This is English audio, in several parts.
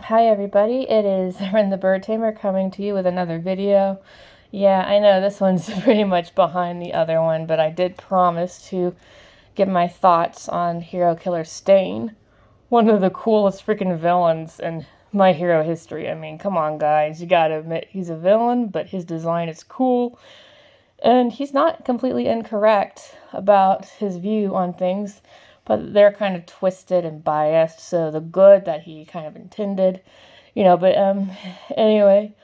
Hi everybody, it is Ren the Bird Tamer coming to you with another video. Yeah, I know this one's pretty much behind the other one, but I did promise to give my thoughts on Hero Killer Stain, one of the coolest freaking villains in my hero history. I mean, come on guys, you gotta admit he's a villain, but his design is cool, and he's not completely incorrect about his view on things, but they're kind of twisted and biased, so the good that he kind of intended, but anyway,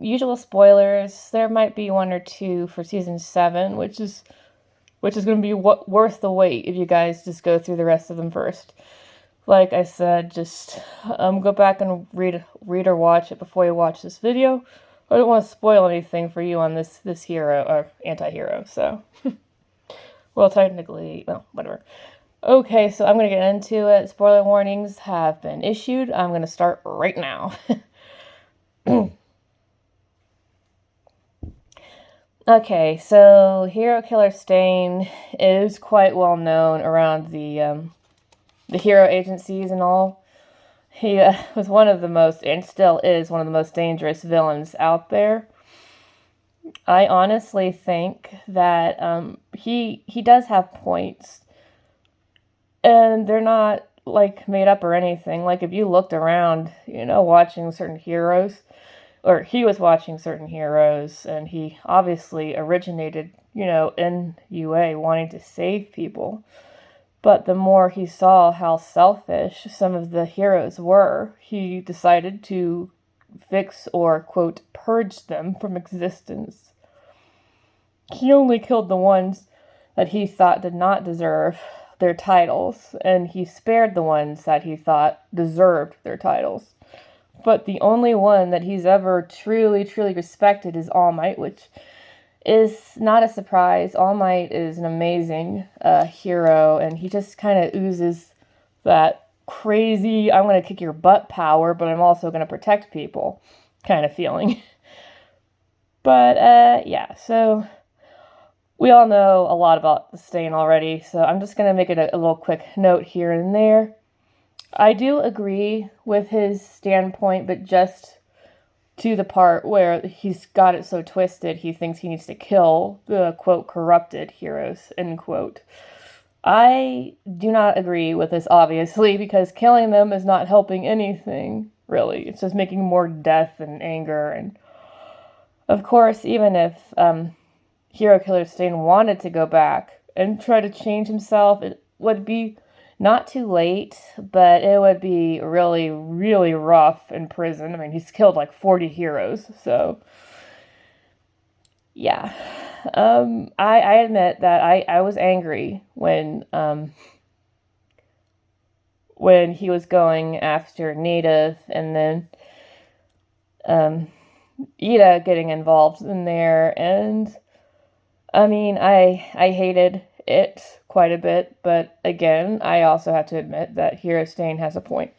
usual spoilers. There might be one or two for season 7, which is going to be worth the wait if you guys just go through the rest of them first. Like I said, just go back and read or watch it before you watch this video. I don't want to spoil anything for you on this hero or anti-hero, so well, technically, well, whatever. Okay, so I'm going to get into it. Spoiler warnings have been issued. I'm going to start right now. Okay, so Hero Killer Stain is quite well known around the hero agencies and all. He was one of the most, and still is one of the most dangerous villains out there. I honestly think that he does have points, and they're not like made up or anything. Like if you looked around, watching certain heroes, or he was watching certain heroes, and he obviously originated, in UA wanting to save people. But the more he saw how selfish some of the heroes were, he decided to fix or, quote, purge them from existence. He only killed the ones that he thought did not deserve their titles, and he spared the ones that he thought deserved their titles. But the only one that he's ever truly, truly respected is All Might, which is not a surprise. All Might is an amazing hero, and he just kind of oozes that crazy, I'm going to kick your butt power, but I'm also going to protect people kind of feeling. But yeah, so we all know a lot about the Stain already, so I'm just going to make it a little quick note here and there. I do agree with his standpoint, but just to the part where he's got it so twisted he thinks he needs to kill the, quote, corrupted heroes, end quote. I do not agree with this, obviously, because killing them is not helping anything, really. It's just making more death and anger. And of course, even if Hero Killer Stain wanted to go back and try to change himself, it would be not too late, but it would be really, really rough in prison. I mean, he's killed like 40 heroes, so yeah. I admit that I was angry when he was going after Native, and then Ida getting involved in there, and I mean, I hated it quite a bit, but again, I also have to admit that Hero Stain has a point.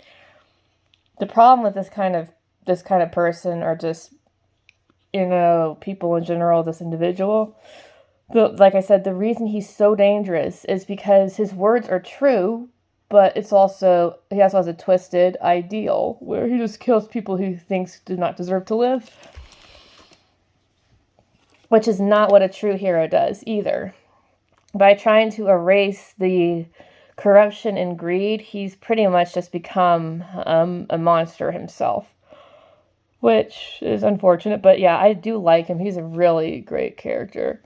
The problem with this kind of person, or just people in general, this individual, like I said, the reason he's so dangerous is because his words are true, but he also has a twisted ideal where he just kills people he thinks do not deserve to live, which is not what a true hero does either. By trying to erase the corruption and greed, he's pretty much just become a monster himself, which is unfortunate. But yeah, I do like him. He's a really great character.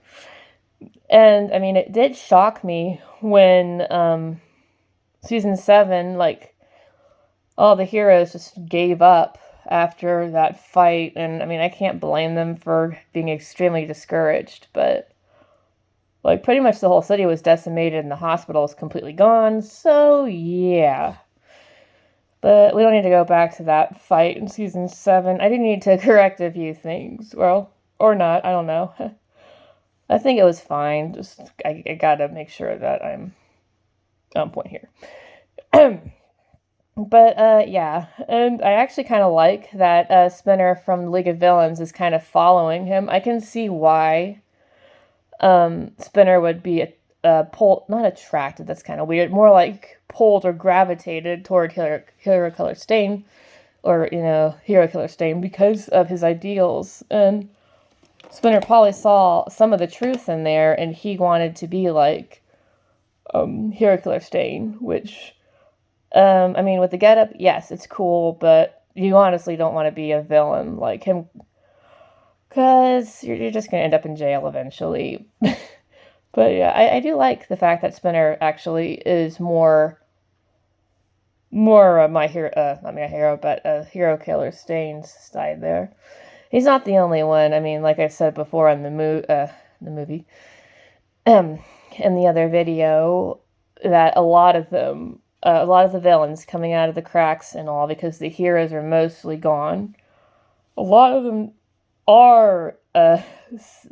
And I mean, it did shock me when season 7, like, all the heroes just gave up after that fight. And I mean, I can't blame them for being extremely discouraged, but like, pretty much the whole city was decimated and the hospital was completely gone, so yeah. But we don't need to go back to that fight in season 7. I do need to correct a few things. Well, or not, I don't know. I think it was fine. Just, I gotta make sure that I'm on point here. But, yeah. And I actually kind of like that Spinner from League of Villains is kind of following him. I can see why Spinner would be pulled, not attracted, that's kind of weird, more like pulled or gravitated toward Hero Killer Stain, or, Hero Killer Stain, because of his ideals. And Spinner probably saw some of the truth in there, and he wanted to be like Hero Killer Stain, which, with the getup, yes, it's cool, but you honestly don't want to be a villain like him, because you're just going to end up in jail eventually. But yeah, I do like the fact that Spinner actually is more my hero, not my hero, but Hero Killer Stain's side there. He's not the only one. Like I said before on the movie, in the other video, that a lot of the villains coming out of the cracks and all, because the heroes are mostly gone. A lot of them are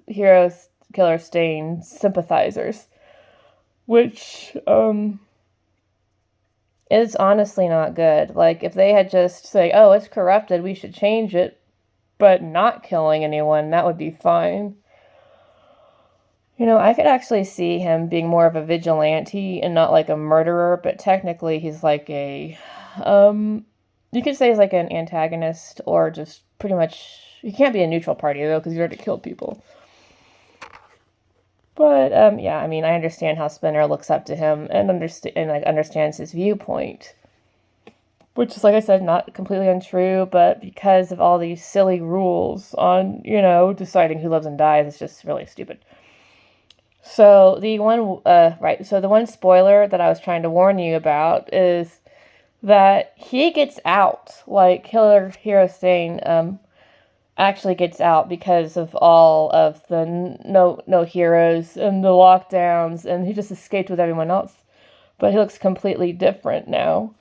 Hero Killer Stain sympathizers, which is honestly not good. Like, if they had just say, oh, it's corrupted, we should change it, but not killing anyone, that would be fine. I could actually see him being more of a vigilante and not like a murderer, but technically he's like you could say he's like an antagonist, or just pretty much, he can't be a neutral party though, because he's already killed people. But, I understand how Spinner looks up to him and understands his viewpoint. Which is, like I said, not completely untrue, but because of all these silly rules on, deciding who lives and dies, it's just really stupid. So, the one spoiler that I was trying to warn you about is that he gets out. Like, Hero Stain, actually gets out because of all of the no heroes and the lockdowns, and he just escaped with everyone else. But he looks completely different now.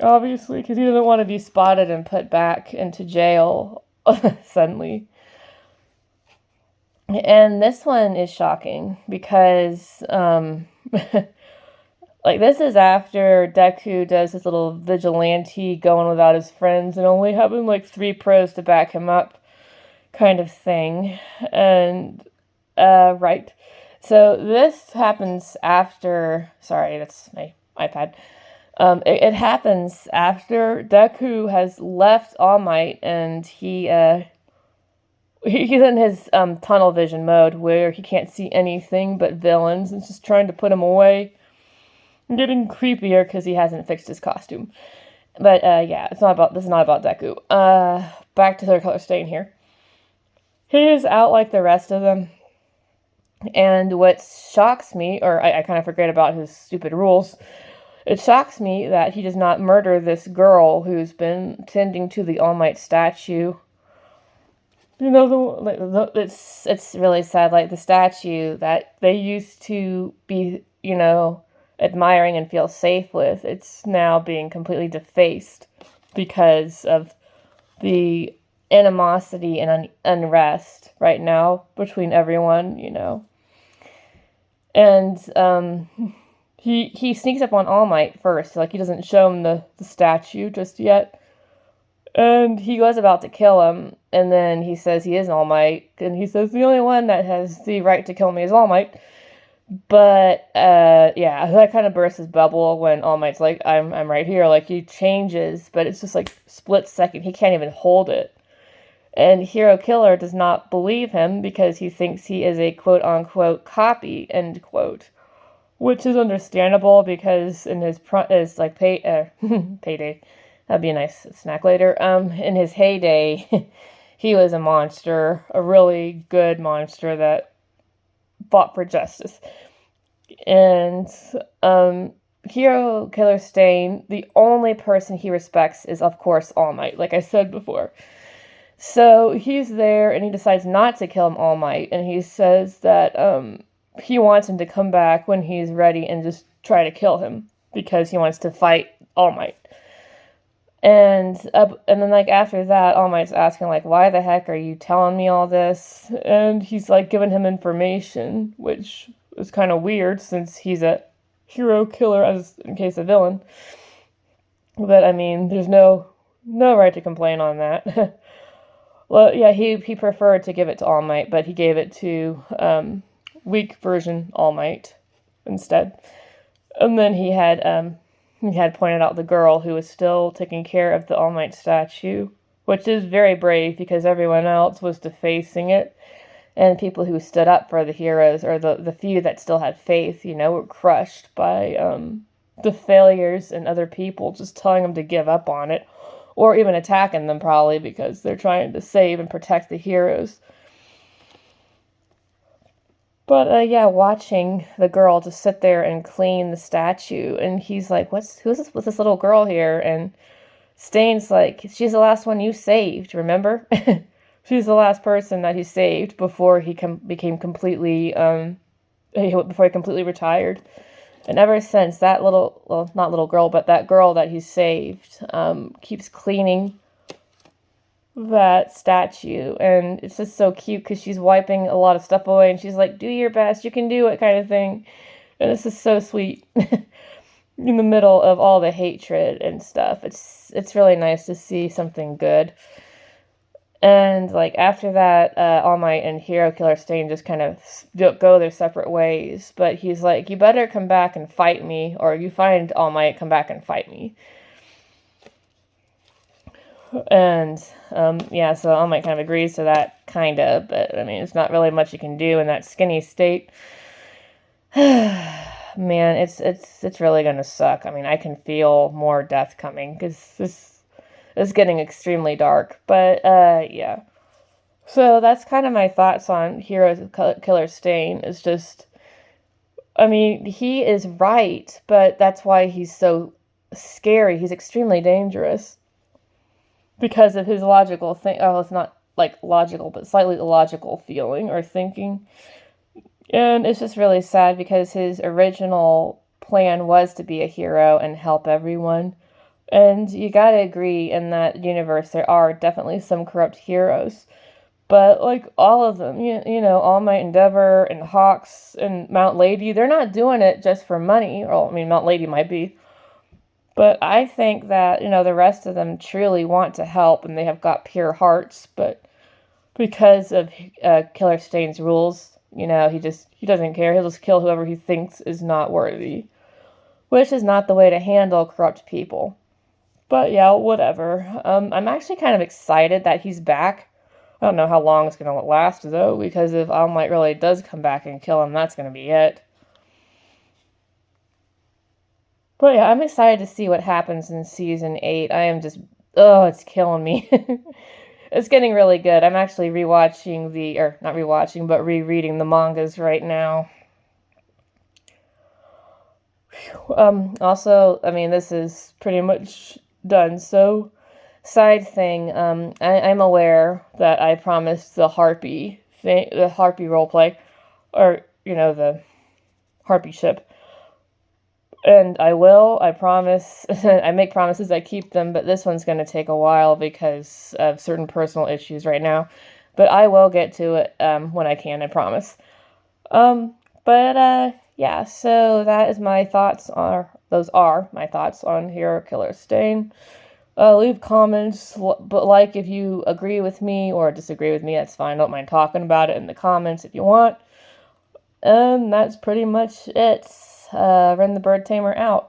Obviously, because he doesn't want to be spotted and put back into jail suddenly. And this one is shocking because, this is after Deku does his little vigilante going without his friends and only having 3 pros to back him up kind of thing. And, right. So this happens after, sorry, that's my iPad. It happens after Deku has left All Might, and he's in his tunnel vision mode where he can't see anything but villains, and just trying to put him away. Getting creepier because he hasn't fixed his costume. But this is not about Deku. Back to Hero Killer Stain here. He is out like the rest of them. And what shocks me, or I kind of forget about his stupid rules, it shocks me that he does not murder this girl who's been tending to the All Might statue. It's really sad. Like, the statue that they used to be, admiring and feel safe with, it's now being completely defaced because of the animosity and unrest right now between everyone, And he sneaks up on All Might first. Like, he doesn't show him the statue just yet. And he was about to kill him, and then he says he is All Might, and he says the only one that has the right to kill me is All Might. But, that kind of bursts his bubble when All Might's like, I'm right here. Like, he changes, but it's just split second. He can't even hold it. And Hero Killer does not believe him because he thinks he is a quote-unquote copy, end quote. Which is understandable because in his payday, that'd be a nice snack later. In his heyday, he was a monster, a really good monster that fought for justice. And Hero Killer Stain, the only person he respects is, of course, All Might, like I said before. So he's there, and he decides not to kill All Might, and he says that he wants him to come back when he's ready and just try to kill him, because he wants to fight All Might. And then, after that, All Might's asking, why the heck are you telling me all this? And he's, giving him information, which is kind of weird, since he's a hero killer as in case a villain. But, there's no right to complain on that. Well, yeah, he preferred to give it to All Might, but he gave it to weak version All Might. instead. And then he had pointed out the girl who was still taking care of the All Might statue, which is very brave because everyone else was defacing it. And people who stood up for the heroes, or the few that still had faith, were crushed by the failures and other people just telling them to give up on it, or even attacking them probably because they're trying to save and protect the heroes. But yeah, watching the girl just sit there and clean the statue, and he's like, who's this with this little girl here? And Stain's like, she's the last one you saved, remember? She's the last person that he saved before he became completely, before he completely retired. And ever since, that not little girl, but that girl that he saved, keeps cleaning that statue. And it's just so cute because she's wiping a lot of stuff away, and she's like, do your best, you can do it, kind of thing. And it's just so sweet. In the middle of all the hatred and stuff. It's really nice to see something good. And, like, after that, All Might and Hero Killer Stain just kind of go their separate ways. But he's like, you better come back and fight me, or you find All Might, come back and fight me. And, yeah, so All Might kind of agrees to that, kind of. But, I mean, it's not really much you can do in that skinny state. Man, it's really gonna suck. I mean, I can feel more death coming, because this is getting extremely dark. But, yeah. So that's kind of my thoughts on Hero Killer Stain. It's just, I mean, he is right, but that's why he's so scary. He's extremely dangerous. Because of his logical it's not, like, logical, but slightly illogical feeling or thinking. And it's just really sad because his original plan was to be a hero and help everyone. And you gotta agree, in that universe there are definitely some corrupt heroes. But, like, all of them, All Might, Endeavor, and Hawks, and Mount Lady, they're not doing it just for money. Or, I mean, Mount Lady might be. But I think that, the rest of them truly want to help, and they have got pure hearts. But because of Killer Stain's rules, he doesn't care. He'll just kill whoever he thinks is not worthy. Which is not the way to handle corrupt people. But yeah, whatever. I'm actually kind of excited that he's back. I don't know how long it's going to last, though, because if All Might really does come back and kill him, that's going to be it. But yeah, I'm excited to see what happens in Season 8. I am just, it's killing me. It's getting really good. I'm actually rewatching not rewatching, but rereading the mangas right now. Also, I mean, this is pretty much done. So, side thing, I'm aware that I promised the Harpy roleplay, or, the Harpy ship. And I will, I promise. I make promises, I keep them, but this one's going to take a while because of certain personal issues right now. But I will get to it when I can, I promise. Yeah, so that is my thoughts those are my thoughts on Hero Killer Stain. Leave comments, but if you agree with me or disagree with me, that's fine. Don't mind talking about it in the comments if you want. And that's pretty much it. Ren the Bird Tamer out.